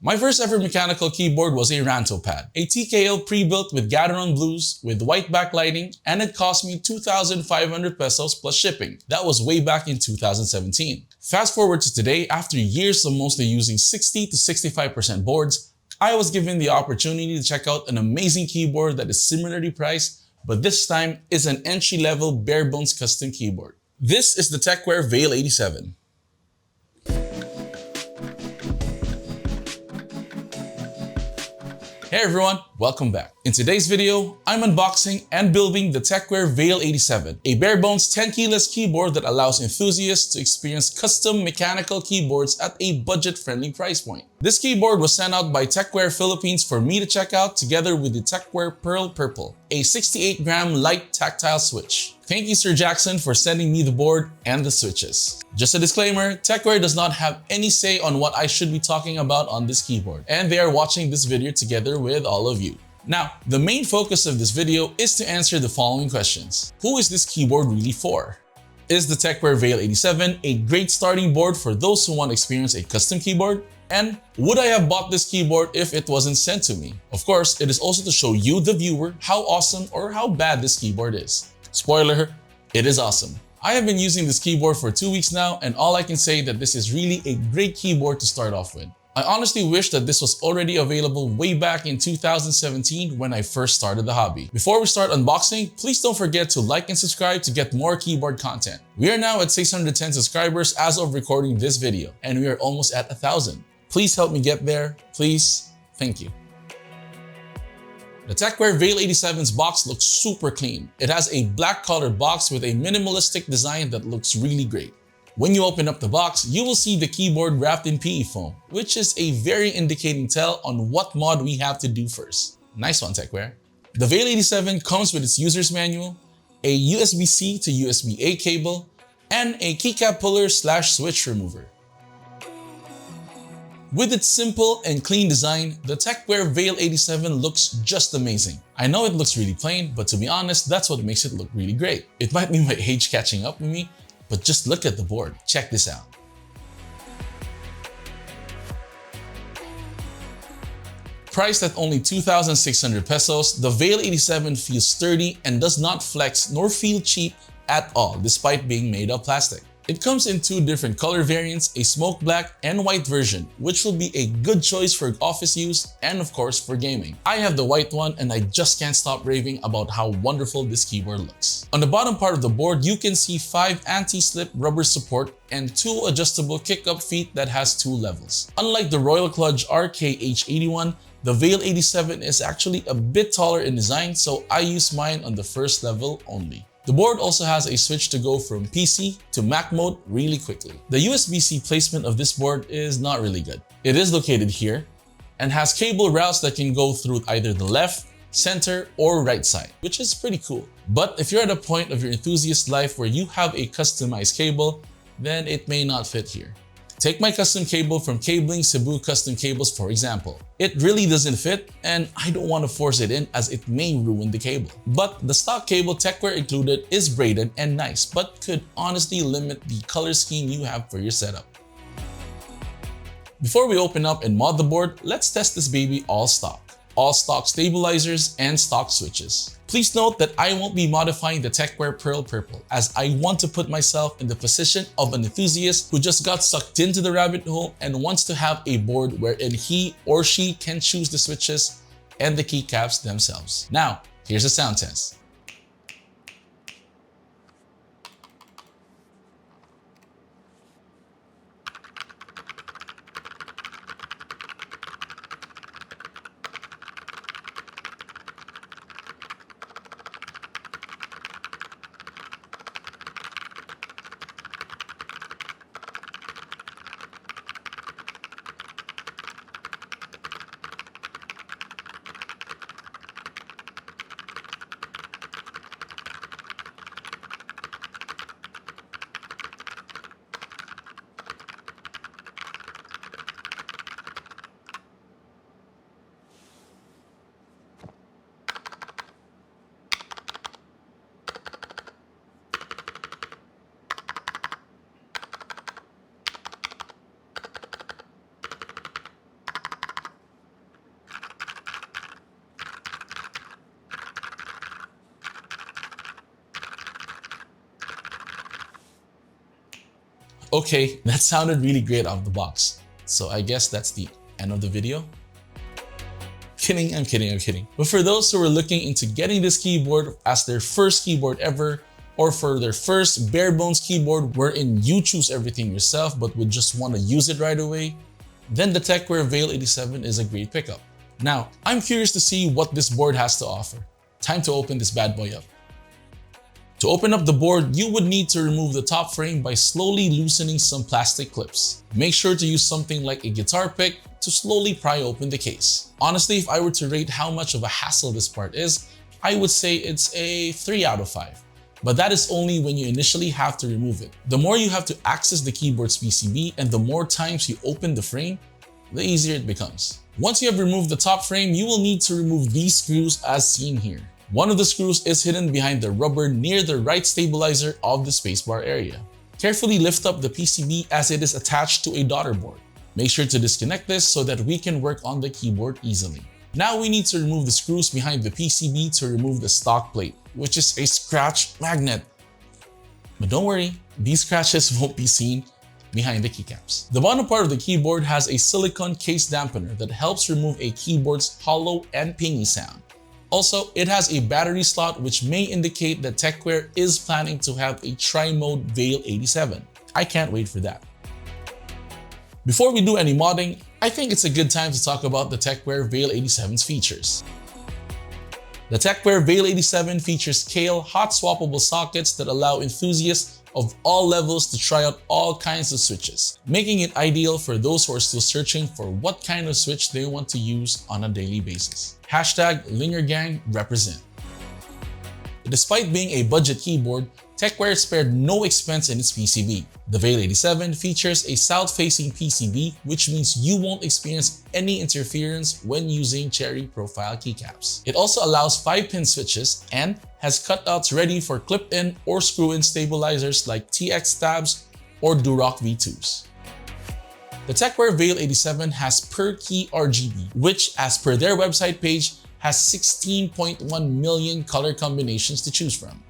My first ever mechanical keyboard was a Ranto pad, a TKL pre-built with Gateron blues with white backlighting, and it cost me 2,500 pesos plus shipping. That was way back in 2017. Fast forward to today, after years of mostly using 60 to 65% boards, I was given the opportunity to check out an amazing keyboard that is similarly priced, but this time is an entry-level bare-bones custom keyboard. This is the Tecware Veil 87. Hey everyone, welcome back. In today's video, I'm unboxing and building the Tecware Veil 87, a bare-bones tenkeyless keyboard that allows enthusiasts to experience custom mechanical keyboards at a budget-friendly price point. This keyboard was sent out by Tecware Philippines for me to check out together with the Tecware Pearl Purple, a 68-gram light tactile switch. Thank you, Sir Jackson, for sending me the board and the switches. Just a disclaimer, Tecware does not have any say on what I should be talking about on this keyboard, and they are watching this video together with all of you. Now, the main focus of this video is to answer the following questions. Who is this keyboard really for? Is the Tecware Veil 87 a great starting board for those who want to experience a custom keyboard? And would I have bought this keyboard if it wasn't sent to me? Of course, it is also to show you, the viewer, how awesome or how bad this keyboard is. Spoiler, it is awesome. I have been using this keyboard for 2 weeks now, and all I can say that this is really a great keyboard to start off with. I honestly wish that this was already available way back in 2017 when I first started the hobby. Before we start unboxing, please don't forget to like and subscribe to get more keyboard content. We are now at 610 subscribers as of recording this video, and we are almost at 1,000. Please help me get there, please. Thank you. The Tecware Veil 87's box looks super clean. It has a black colored box with a minimalistic design that looks really great. When you open up the box, you will see the keyboard wrapped in PE foam, which is a very indicating tell on what mod we have to do first. Nice one, Tecware. The Veil 87 comes with its user's manual, a USB-C to USB-A cable, and a keycap puller/switch remover. With its simple and clean design, the Tecware Veil 87 looks just amazing. I know it looks really plain, but to be honest, that's what makes it look really great. It might be my age catching up with me, but just look at the board. Check this out. Priced at only 2,600 pesos, the Veil 87 feels sturdy and does not flex nor feel cheap at all despite being made of plastic. It comes in 2 different color variants, a smoke black and white version, which will be a good choice for office use and of course for gaming. I have the white one and I just can't stop raving about how wonderful this keyboard looks. On the bottom part of the board, you can see 5 anti-slip rubber support and 2 adjustable kick-up feet that has 2 levels. Unlike the Royal Kludge RKH81, the Veil 87 is actually a bit taller in design, so I use mine on the first level only. The board also has a switch to go from PC to Mac mode really quickly. The USB-C placement of this board is not really good. It is located here and has cable routes that can go through either the left, center, or right side, which is pretty cool. But if you're at a point of your enthusiast life where you have a customized cable, then it may not fit here. Take my custom cable from Cabling Cebu Custom Cables for example. It really doesn't fit and I don't want to force it in as it may ruin the cable. But the stock cable Tecware included is braided and nice, but could honestly limit the color scheme you have for your setup. Before we open up and mod the board, let's test this baby all stock. All stock stabilizers and stock switches. Please note that I won't be modifying the Tecware Pearl Purple as I want to put myself in the position of an enthusiast who just got sucked into the rabbit hole and wants to have a board wherein he or she can choose the switches and the keycaps themselves. Now, here's a sound test. Okay, that sounded really great out of the box. So I guess that's the end of the video. I'm kidding. But for those who are looking into getting this keyboard as their first keyboard ever, or for their first bare bones keyboard wherein you choose everything yourself but would just want to use it right away, then the Tecware Veil 87 is a great pickup. Now, I'm curious to see what this board has to offer. Time to open this bad boy up. To open up the board, you would need to remove the top frame by slowly loosening some plastic clips. Make sure to use something like a guitar pick to slowly pry open the case. Honestly, if I were to rate how much of a hassle this part is, I would say it's a 3 out of 5. But that is only when you initially have to remove it. The more you have to access the keyboard's PCB and the more times you open the frame, the easier it becomes. Once you have removed the top frame, you will need to remove these screws as seen here. One of the screws is hidden behind the rubber near the right stabilizer of the spacebar area. Carefully lift up the PCB as it is attached to a daughter board. Make sure to disconnect this so that we can work on the keyboard easily. Now we need to remove the screws behind the PCB to remove the stock plate, which is a scratch magnet. But don't worry, these scratches won't be seen behind the keycaps. The bottom part of the keyboard has a silicone case dampener that helps remove a keyboard's hollow and pingy sound. Also, it has a battery slot which may indicate that Tecware is planning to have a tri-mode Veil 87. I can't wait for that. Before we do any modding, I think it's a good time to talk about the Tecware Veil 87's features. The Tecware Veil 87 features KL hot swappable sockets that allow enthusiasts of all levels to try out all kinds of switches, making it ideal for those who are still searching for what kind of switch they want to use on a daily basis. #LinearGang represent. Despite being a budget keyboard, Tecware spared no expense in its PCB. The Veil 87 features a south-facing PCB, which means you won't experience any interference when using cherry profile keycaps. It also allows 5-pin switches and has cutouts ready for clip-in or screw-in stabilizers like TX tabs or Durock V2s. The Tecware Veil 87 has per-key RGB, which, as per their website page, has 16.1 million color combinations to choose from.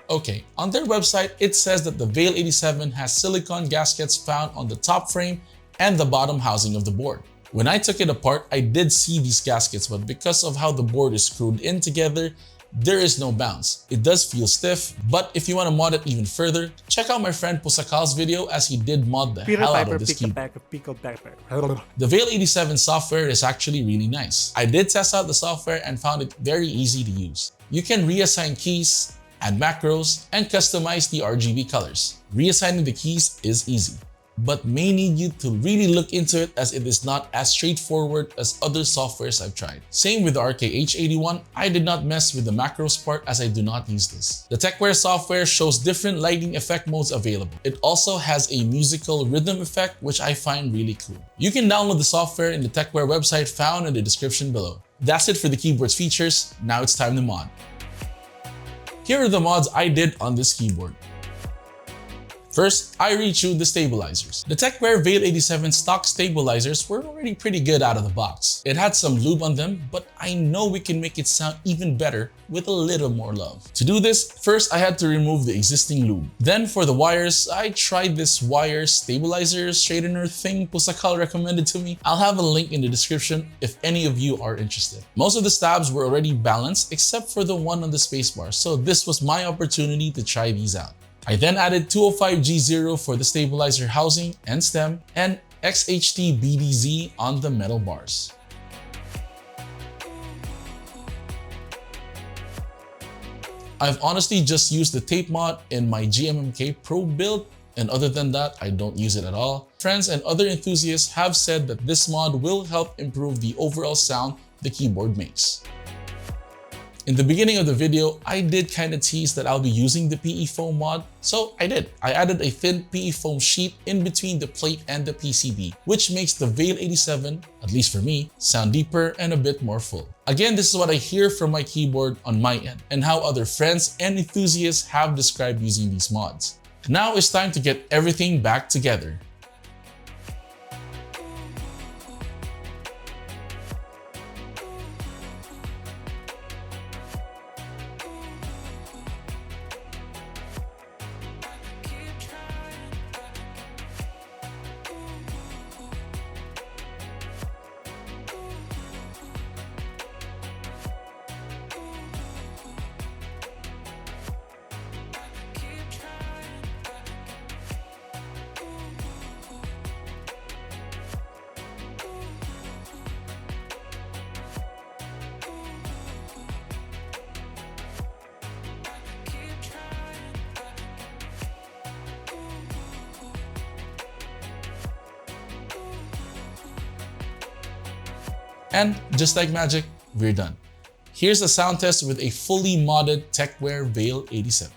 Okay, on their website, it says that the Veil 87 has silicone gaskets found on the top frame and the bottom housing of the board. When I took it apart, I did see these gaskets, but because of how the board is screwed in together, there is no bounce. It does feel stiff, but if you want to mod it even further, check out my friend Pusakal's video as he did mod the hell out of this keyboard. The Veil 87 software is actually really nice. I did test out the software and found it very easy to use. You can reassign keys, add macros, and customize the RGB colors. Reassigning the keys is easy, but may need you to really look into it as it is not as straightforward as other softwares I've tried. Same with the RKH81, I did not mess with the macros part as I do not use this. The Tecware software shows different lighting effect modes available. It also has a musical rhythm effect, which I find really cool. You can download the software in the Tecware website found in the description below. That's it for the keyboard's features. Now it's time to mod. Here are the mods I did on this keyboard. First, I retuned the stabilizers. The Tecware Veil 87 stock stabilizers were already pretty good out of the box. It had some lube on them, but I know we can make it sound even better with a little more love. To do this, first I had to remove the existing lube. Then for the wires, I tried this wire stabilizer straightener thing Pusakal recommended to me. I'll have a link in the description if any of you are interested. Most of the stabs were already balanced except for the one on the spacebar, so this was my opportunity to try these out. I then added 205G0 for the stabilizer housing and stem, and XHT BDZ on the metal bars. I've honestly just used the tape mod in my GMMK Pro build, and other than that, I don't use it at all. Friends and other enthusiasts have said that this mod will help improve the overall sound the keyboard makes. In the beginning of the video, I did kind of tease that I'll be using the PE foam mod, so I did. I added a thin PE foam sheet in between the plate and the PCB, which makes the Veil 87, at least for me, sound deeper and a bit more full. Again, this is what I hear from my keyboard on my end, and how other friends and enthusiasts have described using these mods. Now it's time to get everything back together. And just like magic, we're done. Here's a sound test with a fully modded Tecware Veil 87.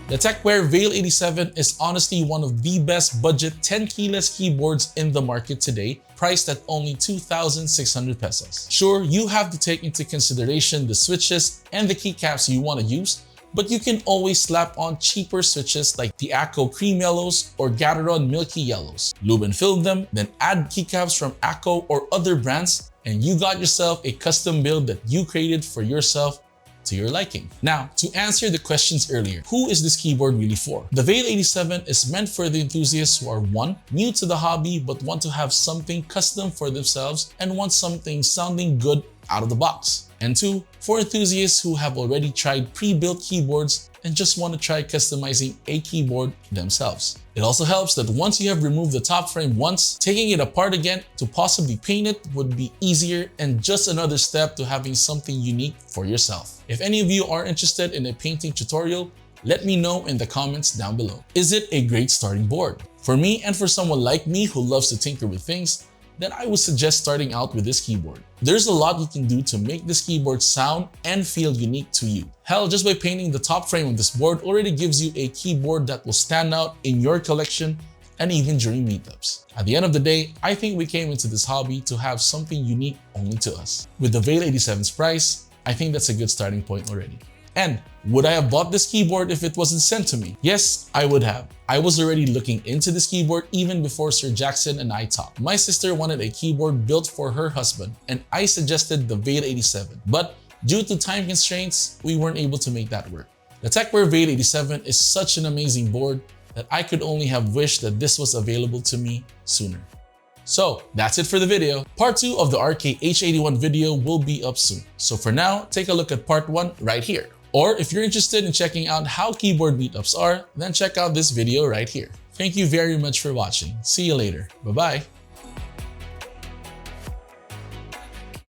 The Tecware Veil 87 is honestly one of the best budget 10 keyless keyboards in the market today, priced at only 2,600 pesos. Sure, you have to take into consideration the switches and the keycaps you want to use, but you can always slap on cheaper switches like the Akko Cream Yellows or Gateron Milky Yellows. Lube and fill them, then add keycaps from Akko or other brands, and you got yourself a custom build that you created for yourself to your liking. Now, to answer the questions earlier, who is this keyboard really for? The Veil 87 is meant for the enthusiasts who are 1. New to the hobby but want to have something custom for themselves and want something sounding good out of the box. And 2, for enthusiasts who have already tried pre-built keyboards and just want to try customizing a keyboard themselves. It also helps that once you have removed the top frame once, taking it apart again to possibly paint it would be easier and just another step to having something unique for yourself. If any of you are interested in a painting tutorial, let me know in the comments down below. Is it a great starting board? For me and for someone like me who loves to tinker with things, then I would suggest starting out with this keyboard. There's a lot you can do to make this keyboard sound and feel unique to you. Hell, just by painting the top frame of this board already gives you a keyboard that will stand out in your collection and even during meetups. At the end of the day, I think we came into this hobby to have something unique only to us. With the Veil 87's price, I think that's a good starting point already. And would I have bought this keyboard if it wasn't sent to me? Yes, I would have. I was already looking into this keyboard even before Sir Jackson and I talked. My sister wanted a keyboard built for her husband, and I suggested the Veil 87. But due to time constraints, we weren't able to make that work. The Tecware Veil 87 is such an amazing board that I could only have wished that this was available to me sooner. So that's it for the video. Part 2 of the RK-H81 video will be up soon. So for now, take a look at part 1 right here. Or if you're interested in checking out how keyboard meetups are, then check out this video right here. Thank you very much for watching. See you later. Bye-bye.